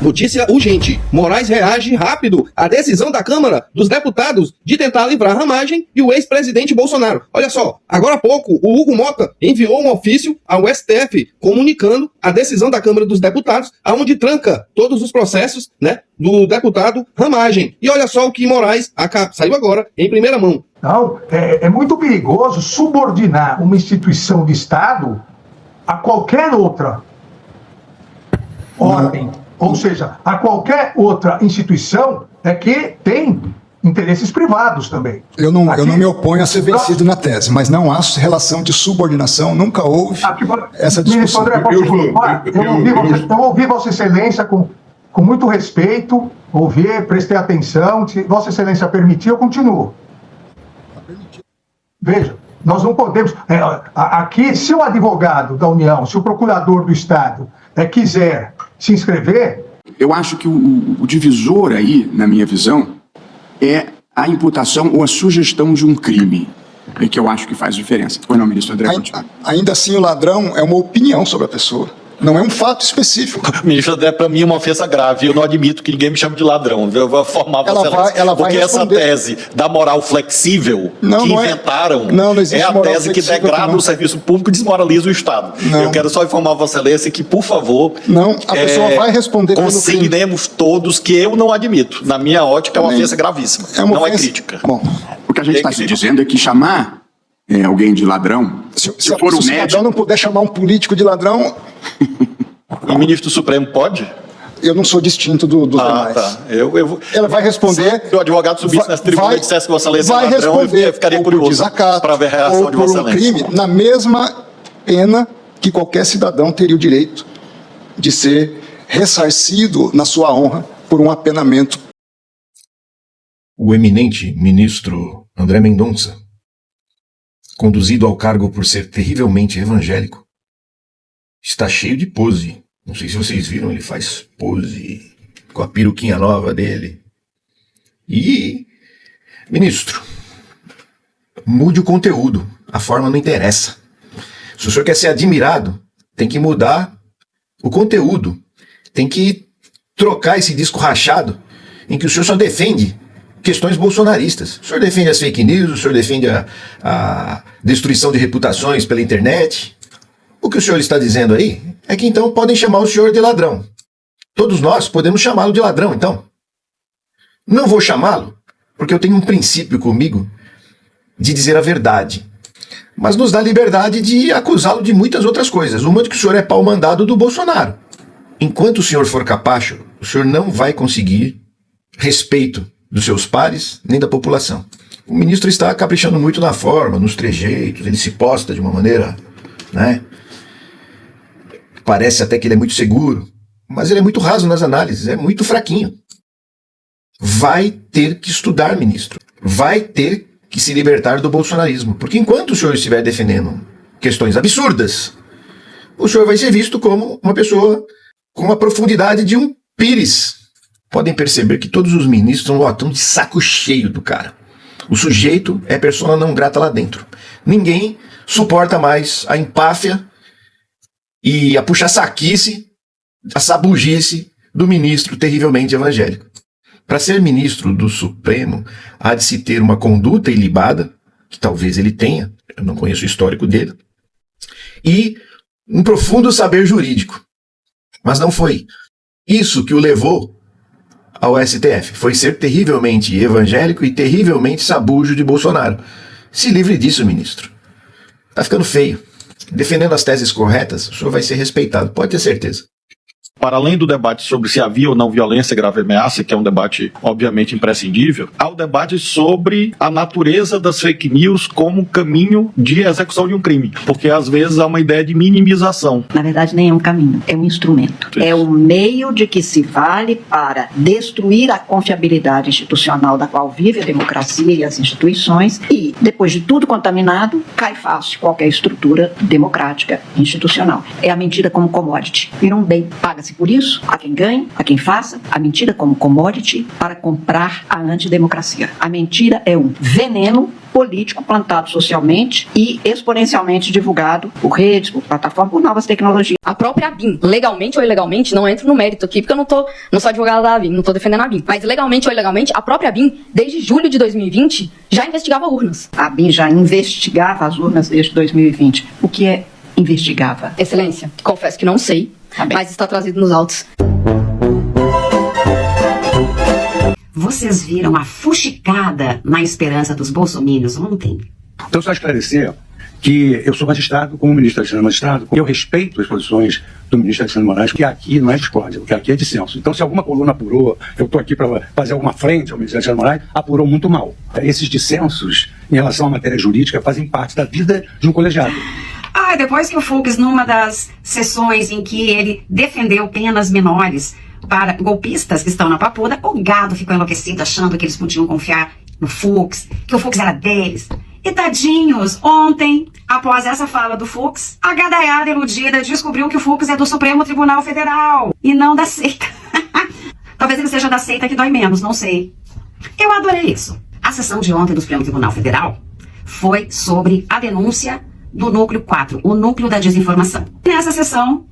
Notícia urgente. Moraes reage rápido à decisão da Câmara dos Deputados de tentar livrar Ramagem e o ex-presidente Bolsonaro. Olha só, agora há pouco, o Hugo Mota enviou um ofício ao STF comunicando a decisão da Câmara dos Deputados, aonde tranca todos os processos, né, do deputado Ramagem. E olha só o que Moraes saiu agora em primeira mão. Não, é muito perigoso subordinar uma instituição de Estado a qualquer outra ordem. Ou seja, a qualquer outra instituição que tem interesses privados também. Eu não me oponho a ser vencido na tese, mas não há relação de subordinação, nunca houve essa discussão. André, eu ouvi Vossa Excelência com muito respeito, prestei atenção, se Vossa Excelência permitir, eu continuo. Veja, nós não podemos... aqui, se o advogado da União, se o procurador do Estado quiser se inscrever... Eu acho que o divisor aí, na minha visão, é a imputação ou a sugestão de um crime. É que eu acho que faz diferença. Pois não, ministro André? Ainda assim, o ladrão é uma opinião sobre a pessoa. Não é um fato específico. Ministro André, para mim é uma ofensa grave. Eu não admito que ninguém me chame de ladrão. Eu vou formar porque essa tese da moral flexível que inventaram não é a tese que degrada o serviço público e desmoraliza o Estado. Não. Eu quero só informar Vossa Excelência que, por favor, a pessoa vai responder consignemos todos que eu não admito. Na minha ótica, é uma ofensa gravíssima. Não é crítica. Bom, o que a gente está se dizendo é que chamar alguém de ladrão... Se o cidadão não puder chamar um político de ladrão... O ministro Supremo pode? Eu não sou distinto dos demais. Tá. Ela vai responder... Se o advogado subisse nessa tribuna e dissesse que Vossa Excelência é ladrão, eu ficaria curioso para ver a reação de Vossa Excelência. Crime, na mesma pena que qualquer cidadão teria o direito de ser ressarcido na sua honra por um apenamento. O eminente ministro André Mendonça, conduzido ao cargo por ser terrivelmente evangélico, está cheio de pose. Não sei se vocês viram, ele faz pose com a peruquinha nova dele. E, ministro, mude o conteúdo. A forma não interessa. Se o senhor quer ser admirado, tem que mudar o conteúdo. Tem que trocar esse disco rachado em que o senhor só defende questões bolsonaristas. O senhor defende as fake news, o senhor defende a destruição de reputações pela internet. O que o senhor está dizendo aí é que então podem chamar o senhor de ladrão. Todos nós podemos chamá-lo de ladrão, então. Não vou chamá-lo, porque eu tenho um princípio comigo de dizer a verdade. Mas nos dá liberdade de acusá-lo de muitas outras coisas. Uma de que o senhor é pau-mandado do Bolsonaro. Enquanto o senhor for capacho, o senhor não vai conseguir respeito dos seus pares nem da população. O ministro está caprichando muito na forma, nos trejeitos, ele se posta de uma maneira, né? Parece até que ele é muito seguro, mas ele é muito raso nas análises, é muito fraquinho. Vai ter que estudar, ministro. Vai ter que se libertar do bolsonarismo. Porque enquanto o senhor estiver defendendo questões absurdas, o senhor vai ser visto como uma pessoa com a profundidade de um pires. Podem perceber que todos os ministros estão de saco cheio do cara. O sujeito é persona não grata lá dentro. Ninguém suporta mais a empáfia e a puxa-saquice, a sabugice do ministro terrivelmente evangélico. Para ser ministro do Supremo, há de se ter uma conduta ilibada, que talvez ele tenha, eu não conheço o histórico dele, e um profundo saber jurídico. Mas não foi isso que o levou ao STF. Foi ser terrivelmente evangélico e terrivelmente sabujo de Bolsonaro. Se livre disso, ministro. Tá ficando feio. Defendendo as teses corretas, o senhor vai ser respeitado, pode ter certeza. Para além do debate sobre se havia ou não violência, grave ameaça, que é um debate obviamente imprescindível, há o debate sobre a natureza das fake news como caminho de execução de um crime. Porque às vezes há uma ideia de minimização. Na verdade, nem é um caminho, é um instrumento. Isso. É um meio de que se vale para destruir a confiabilidade institucional da qual vive a democracia e as instituições e, depois de tudo contaminado, cai fácil qualquer estrutura democrática institucional. É a mentira como commodity. Vira um bem, paga-se pague-se por isso, a quem ganhe, a quem faça, a mentira como commodity para comprar a antidemocracia. A mentira é um veneno político plantado socialmente e exponencialmente divulgado por redes, por plataformas, por novas tecnologias. A própria ABIN, legalmente ou ilegalmente, não entro no mérito aqui, porque eu não sou advogada da ABIN, não estou defendendo a ABIN, mas legalmente ou ilegalmente, a própria ABIN, desde julho de 2020, já investigava urnas. A ABIN já investigava as urnas desde 2020. O que é investigava? Excelência, confesso que não sei, mas está trazido nos autos. Vocês viram a fuxicada na esperança dos bolsominions ontem? Então, só esclarecer que eu sou magistrado, como ministro Alexandre Magistrado, eu respeito as posições do ministro Alexandre Moraes, que aqui não é discórdia, que aqui é dissenso. Então, se alguma coluna apurou, eu estou aqui para fazer alguma frente ao ministro Alexandre Moraes, apurou muito mal. Esses dissensos em relação à matéria jurídica fazem parte da vida de um colegiado. Depois que o Fux, numa das sessões em que ele defendeu penas menores para golpistas que estão na Papuda, o gado ficou enlouquecido achando que eles podiam confiar no Fux, que o Fux era deles. E tadinhos, ontem, após essa fala do Fux, a gadaiada iludida descobriu que o Fux é do Supremo Tribunal Federal e não da seita. Talvez ele seja da seita que dói menos, não sei. Eu adorei isso. A sessão de ontem do Supremo Tribunal Federal foi sobre a denúncia do Núcleo 4, o Núcleo da Desinformação. Nessa sessão,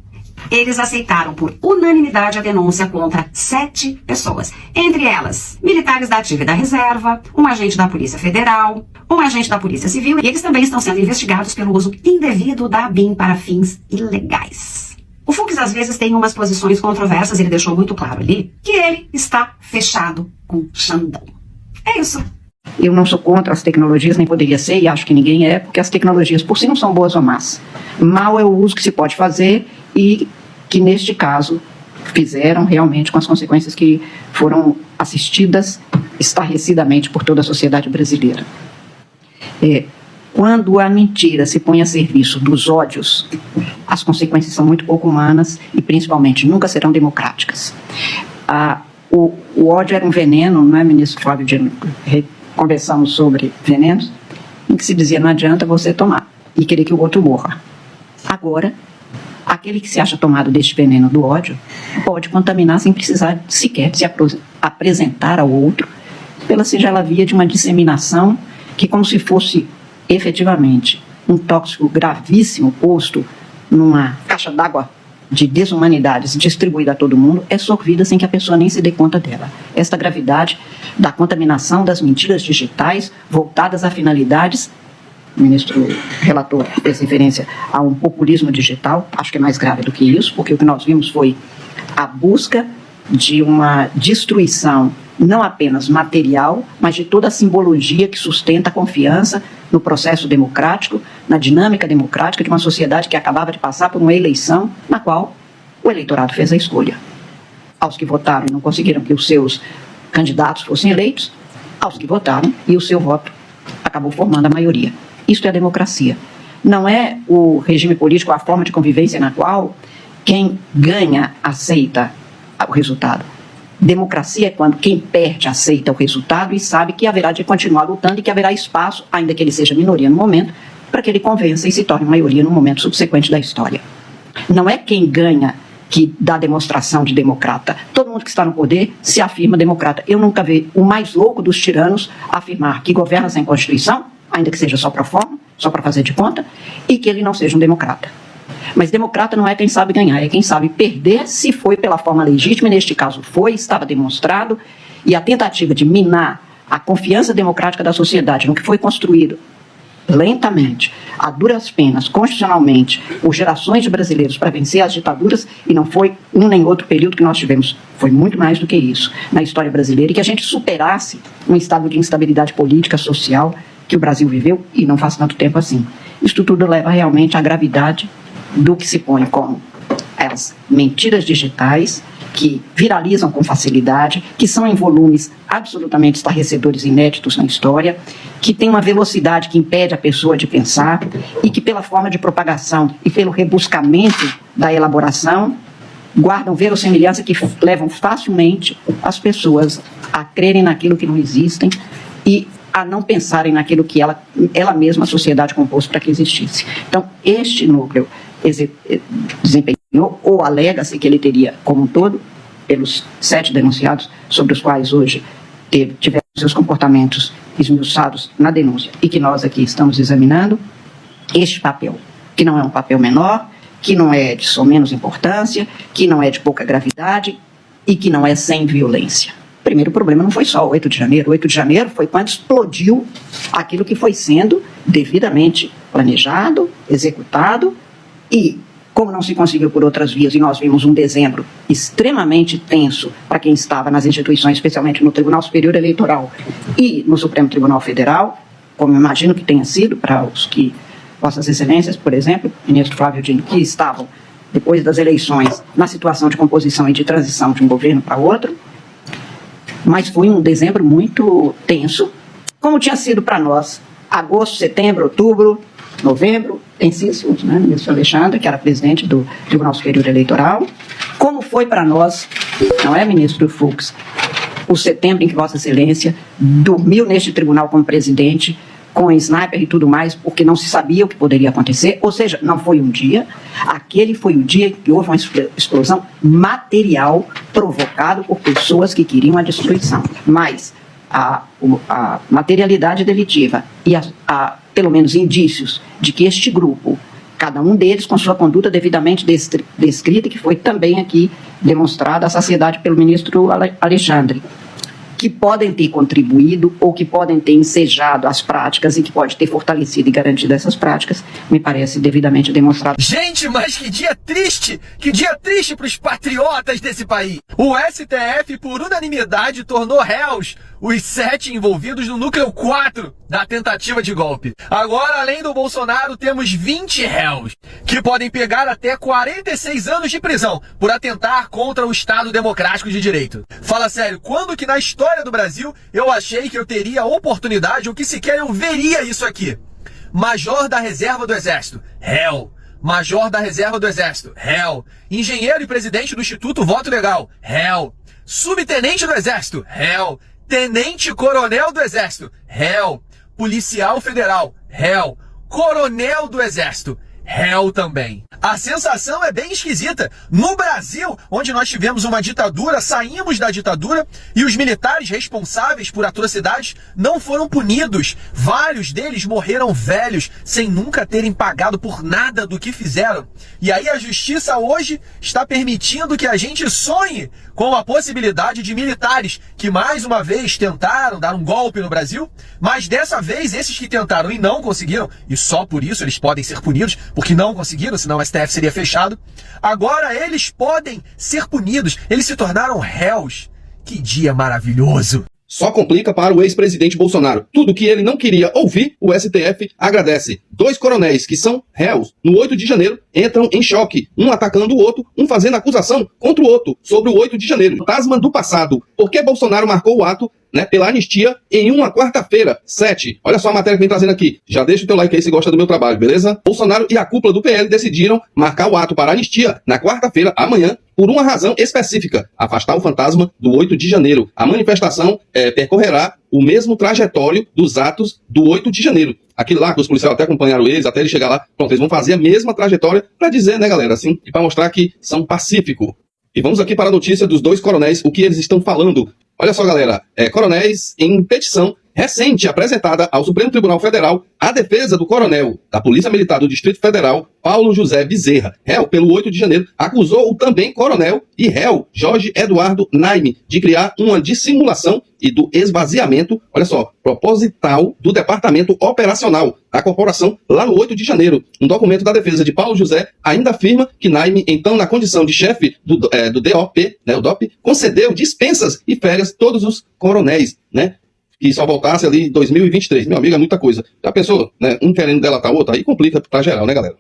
eles aceitaram por unanimidade a denúncia contra 7 pessoas. Entre elas, militares da ativa e da reserva, um agente da Polícia Federal, um agente da Polícia Civil, e eles também estão sendo investigados pelo uso indevido da ABIN para fins ilegais. O Fux às vezes tem umas posições controversas, ele deixou muito claro ali que ele está fechado com Xandão. É isso. Eu não sou contra as tecnologias, nem poderia ser, e acho que ninguém é, porque as tecnologias por si não são boas ou más. Mal é o uso que se pode fazer e que, neste caso, fizeram realmente com as consequências que foram assistidas estarrecidamente por toda a sociedade brasileira. Quando a mentira se põe a serviço dos ódios, as consequências são muito pouco humanas e, principalmente, nunca serão democráticas. O ódio era um veneno, não é, ministro Flávio Dino? Conversamos sobre venenos, em que se dizia não adianta você tomar e querer que o outro morra. Agora, aquele que se acha tomado deste veneno do ódio pode contaminar sem precisar sequer se apresentar ao outro pela singela via de uma disseminação que, como se fosse efetivamente um tóxico gravíssimo posto numa caixa d'água de desumanidades distribuída a todo mundo, é sorvida sem que a pessoa nem se dê conta dela. Esta gravidade da contaminação das mentiras digitais voltadas a finalidades, o ministro relator fez referência a um populismo digital, acho que é mais grave do que isso, porque o que nós vimos foi a busca de uma destruição não apenas material, mas de toda a simbologia que sustenta a confiança no processo democrático, na dinâmica democrática de uma sociedade que acabava de passar por uma eleição na qual o eleitorado fez a escolha. Aos que votaram e não conseguiram que os seus candidatos fossem eleitos, aos que votaram e o seu voto acabou formando a maioria. Isto é a democracia. Não é o regime político, a forma de convivência na qual quem ganha aceita o resultado. Democracia é quando quem perde aceita o resultado e sabe que haverá de continuar lutando e que haverá espaço, ainda que ele seja minoria no momento, para que ele convença e se torne maioria no momento subsequente da história. Não é quem ganha que dá demonstração de democrata. Todo mundo que está no poder se afirma democrata. Eu nunca vi o mais louco dos tiranos afirmar que governa sem Constituição, ainda que seja só para forma, só para fazer de conta, e que ele não seja um democrata. Mas democrata não é quem sabe ganhar, é quem sabe perder se foi pela forma legítima, e neste caso foi, estava demonstrado, e a tentativa de minar a confiança democrática da sociedade no que foi construído lentamente, a duras penas, constitucionalmente, por gerações de brasileiros para vencer as ditaduras, e não foi um nem outro período que nós tivemos, foi muito mais do que isso na história brasileira, e que a gente superasse um estado de instabilidade política, social, que o Brasil viveu, e não faz tanto tempo assim. Isto tudo leva realmente à gravidade do que se põe como as mentiras digitais, que viralizam com facilidade, que são em volumes absolutamente estarrecedores e inéditos na história, que tem uma velocidade que impede a pessoa de pensar e que, pela forma de propagação e pelo rebuscamento da elaboração, guardam verossimilhança que levam facilmente as pessoas a crerem naquilo que não existem e a não pensarem naquilo que ela mesma, a sociedade, compôs para que existisse. Então, este núcleo desempenhou, ou alega-se que ele teria, como um todo, pelos 7 denunciados, sobre os quais hoje tiveram seus comportamentos esmiuçados na denúncia e que nós aqui estamos examinando, este papel, que não é um papel menor, que não é de menos importância, que não é de pouca gravidade e que não é sem violência. O primeiro problema não foi só o 8 de janeiro. O 8 de janeiro foi quando explodiu aquilo que foi sendo devidamente planejado, executado e, como não se conseguiu por outras vias, e nós vimos um dezembro extremamente tenso para quem estava nas instituições, especialmente no Tribunal Superior Eleitoral e no Supremo Tribunal Federal, como eu imagino que tenha sido para os que, Vossas Excelências, por exemplo, ministro Flávio Dino, que estavam, depois das eleições, na situação de composição e de transição de um governo para outro, mas foi um dezembro muito tenso, como tinha sido para nós, agosto, setembro, outubro, novembro, tem sido, né, ministro Alexandre, que era presidente do Tribunal Superior Eleitoral, como foi para nós, não é, ministro Fux, o setembro em que Vossa Excelência dormiu neste tribunal como presidente, com sniper e tudo mais, porque não se sabia o que poderia acontecer, ou seja, não foi um dia, aquele foi o dia em que houve uma explosão material provocada por pessoas que queriam a destruição. Mas a materialidade delitiva e pelo menos indícios de que este grupo, cada um deles com sua conduta devidamente descrita, que foi também aqui demonstrada à saciedade pelo ministro Alexandre, que podem ter contribuído ou que podem ter ensejado as práticas e que pode ter fortalecido e garantido essas práticas, me parece devidamente demonstrado. Gente, mas que dia triste! Que dia triste para os patriotas desse país! O STF, por unanimidade, tornou réus os 7 envolvidos no núcleo 4 da tentativa de golpe. Agora, além do Bolsonaro, temos 20 réus, que podem pegar até 46 anos de prisão por atentar contra o Estado Democrático de Direito. Fala sério, quando que na história do Brasil eu achei que eu teria oportunidade ou que sequer eu veria isso aqui? Major da Reserva do Exército, réu. Major da Reserva do Exército, réu. Engenheiro e presidente do Instituto Voto Legal, réu. Subtenente do Exército, réu. Tenente-coronel do Exército, réu. Policial federal, réu. Coronel do Exército, réu também. A sensação é bem esquisita. No Brasil, onde nós tivemos uma ditadura, saímos da ditadura e os militares responsáveis por atrocidades não foram punidos. Vários deles morreram velhos, sem nunca terem pagado por nada do que fizeram. E aí a justiça hoje está permitindo que a gente sonhe com a possibilidade de militares que mais uma vez tentaram dar um golpe no Brasil, mas dessa vez esses que tentaram e não conseguiram, e só por isso eles podem ser punidos, porque não conseguiram, senão o STF seria fechado, agora eles podem ser punidos, eles se tornaram réus. Que dia maravilhoso! Só complica para o ex-presidente Bolsonaro. Tudo que ele não queria ouvir, o STF agradece. 2 coronéis que são réus no 8 de janeiro entram em choque. Um atacando o outro, um fazendo acusação contra o outro sobre o 8 de janeiro. Fantasma do passado. Por que Bolsonaro marcou o ato, pela anistia em uma quarta-feira, 7. Olha só a matéria que vem trazendo aqui. Já deixa o teu like aí se gosta do meu trabalho, beleza? Bolsonaro e a cúpula do PL decidiram marcar o ato para a anistia na quarta-feira, amanhã, por uma razão específica: afastar o fantasma do 8 de janeiro. A manifestação percorrerá o mesmo trajetório dos atos do 8 de janeiro. Aquilo lá que os policiais até acompanharam eles, até ele chegar lá, pronto, eles vão fazer a mesma trajetória para dizer, né, galera, assim, e para mostrar que são pacíficos. E vamos aqui para a notícia dos 2 coronéis, o que eles estão falando. Olha só, galera, coronéis em petição recente apresentada ao Supremo Tribunal Federal, a defesa do coronel da Polícia Militar do Distrito Federal, Paulo José Bezerra, réu pelo 8 de janeiro, acusou o também coronel e réu Jorge Eduardo Naime de criar uma dissimulação e do esvaziamento, olha só, proposital do Departamento Operacional da Corporação lá no 8 de janeiro. Um documento da defesa de Paulo José ainda afirma que Naime, então na condição de chefe do DOP, o DOP, concedeu dispensas e férias todos os coronéis, que só voltasse ali em 2023. Meu amigo, é muita coisa. Já pensou, um querendo delatar o outro? Aí complica pra geral, né, galera?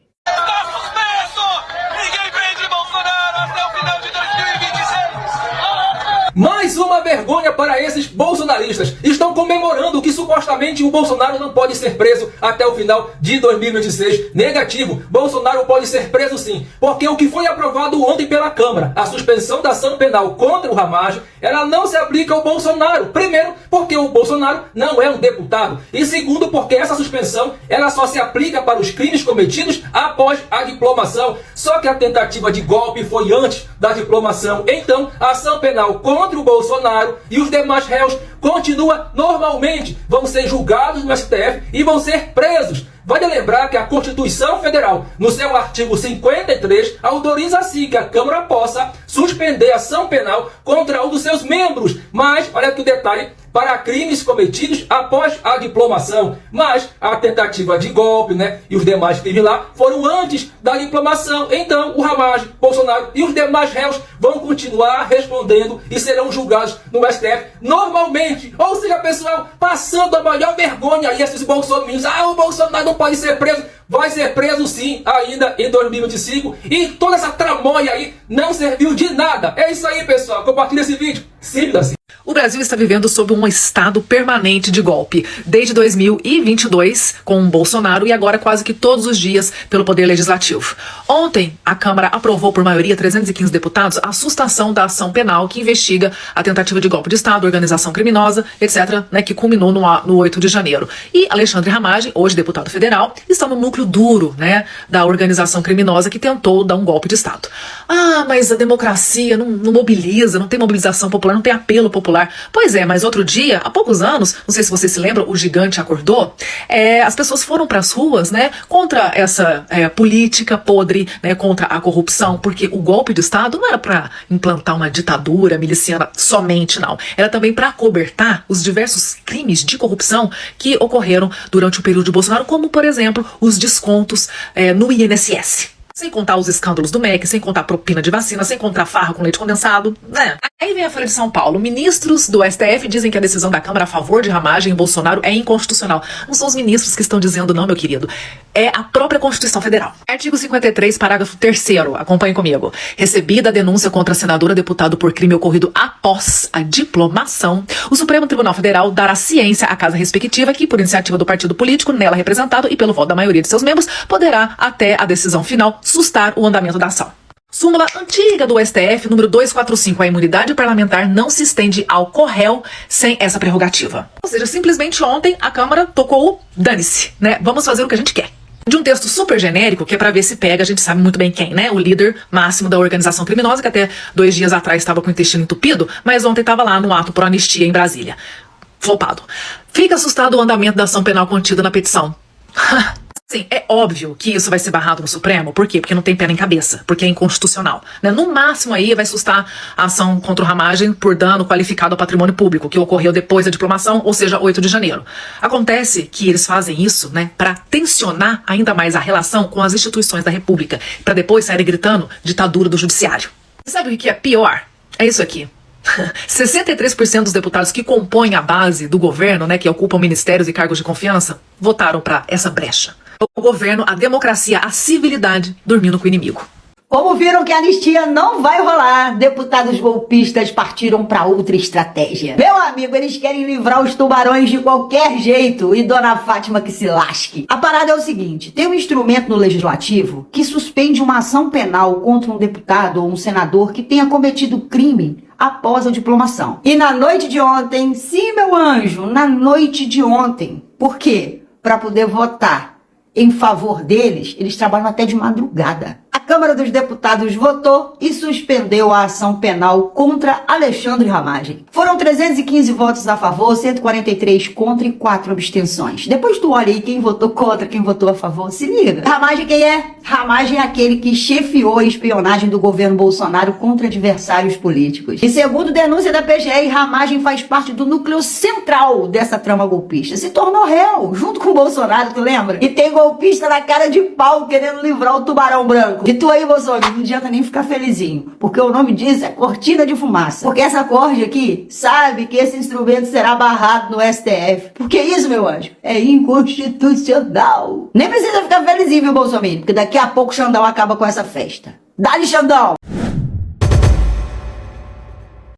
Mais uma vergonha para esses bolsonaristas. Estão comemorando que supostamente o Bolsonaro não pode ser preso até o final de 2026. Negativo. Bolsonaro pode ser preso sim. Porque o que foi aprovado ontem pela Câmara, a suspensão da ação penal contra o Ramagem, ela não se aplica ao Bolsonaro. Primeiro, porque o Bolsonaro não é um deputado. E segundo, porque essa suspensão ela só se aplica para os crimes cometidos após a diplomação. Só que a tentativa de golpe foi antes da diplomação. Então, a ação penal contra o Bolsonaro e os demais réus continua normalmente. Vão ser julgados no STF e vão ser presos. Vale lembrar que a Constituição Federal, no seu artigo 53, autoriza assim que a Câmara possa suspender a ação penal contra um dos seus membros. Mas, olha aqui o detalhe, para crimes cometidos após a diplomação. Mas a tentativa de golpe, e os demais crimes lá foram antes da diplomação. Então, o Ramagem, Bolsonaro e os demais réus vão continuar respondendo e serão julgados no STF normalmente. Ou seja, pessoal, passando a maior vergonha aí esses bolsominions. O Bolsonaro não pode ser preso. Vai ser preso sim, ainda em 2025. E toda essa tramóia aí não serviu de nada. É isso aí, pessoal. Compartilha esse vídeo. Simples assim. O Brasil está vivendo sob um estado permanente de golpe, desde 2022 com o Bolsonaro e agora quase que todos os dias pelo Poder Legislativo. Ontem, a Câmara aprovou por maioria 315 deputados a sustação da ação penal que investiga a tentativa de golpe de Estado, organização criminosa, etc., que culminou no 8 de janeiro. E Alexandre Ramagem, hoje deputado federal, está no núcleo duro da organização criminosa que tentou dar um golpe de Estado. Mas a democracia não mobiliza, não tem mobilização popular, não tem apelo popular. Pois é, mas outro dia, há poucos anos, não sei se vocês se lembram, o gigante acordou, as pessoas foram para as ruas, contra essa política podre, contra a corrupção, porque o golpe de Estado não era para implantar uma ditadura miliciana somente, não. Era também para acobertar os diversos crimes de corrupção que ocorreram durante o período de Bolsonaro, como, por exemplo, os descontos no INSS. Sem contar os escândalos do MEC, sem contar propina de vacina, sem contar farra com leite condensado, Aí vem a Folha de São Paulo. Ministros do STF dizem que a decisão da Câmara a favor de Ramagem e Bolsonaro é inconstitucional. Não são os ministros que estão dizendo não, meu querido. É a própria Constituição Federal. Artigo 53, parágrafo 3º. Acompanhe comigo. Recebida a denúncia contra senador ou deputado por crime ocorrido após a diplomação, o Supremo Tribunal Federal dará ciência à casa respectiva que, por iniciativa do partido político nela representado e pelo voto da maioria de seus membros, poderá, até a decisão final, sustar o andamento da ação. Súmula antiga do STF, número 245. A imunidade parlamentar não se estende ao corréu sem essa prerrogativa. Ou seja, simplesmente ontem a Câmara tocou o dane-se, Vamos fazer o que a gente quer. De um texto super genérico, que é pra ver se pega, a gente sabe muito bem quem, O líder máximo da organização criminosa, que até 2 dias atrás estava com o intestino entupido, mas ontem estava lá no ato por anistia em Brasília. Flopado. Fica assustado o andamento da ação penal contida na petição. Sim, é óbvio que isso vai ser barrado no Supremo. Por quê? Porque não tem pé nem cabeça. Porque é inconstitucional. No máximo aí vai sustar a ação contra o Ramagem por dano qualificado ao patrimônio público, que ocorreu depois da diplomação, ou seja, 8 de janeiro. Acontece que eles fazem isso, para tensionar ainda mais a relação com as instituições da República, para depois saírem gritando ditadura do judiciário. Sabe o que é pior? É isso aqui. 63% dos deputados que compõem a base do governo, que ocupam ministérios e cargos de confiança, votaram para essa brecha. O governo, a democracia, a civilidade dormindo com o inimigo. Como viram que a anistia não vai rolar, deputados golpistas partiram para outra estratégia. Meu amigo, eles querem livrar os tubarões de qualquer jeito e Dona Fátima que se lasque. A parada é o seguinte, tem um instrumento no Legislativo que suspende uma ação penal contra um deputado ou um senador que tenha cometido crime após a diplomação. E na noite de ontem, sim meu anjo, na noite de ontem. Por quê? Para poder votar em favor deles, eles trabalham até de madrugada. A Câmara dos Deputados votou e suspendeu a ação penal contra Alexandre Ramagem. Foram 315 votos a favor, 143 contra e 4 abstenções. Depois tu olha aí quem votou contra, quem votou a favor, se liga. Ramagem quem é? Ramagem é aquele que chefiou a espionagem do governo Bolsonaro contra adversários políticos. E segundo denúncia da PGR, Ramagem faz parte do núcleo central dessa trama golpista. Se tornou réu, junto com o Bolsonaro, tu lembra? E tem golpista na cara de pau querendo livrar o tubarão branco. E tu aí, Bolsonaro, não adianta nem ficar felizinho, porque o nome disso é cortina de fumaça. Porque essa corte aqui sabe que esse instrumento será barrado no STF. Porque isso, meu anjo, é inconstitucional. Nem precisa ficar felizinho, viu, Bolsonaro? Porque daqui a pouco o Xandão acaba com essa festa. Dá-lhe, Xandão!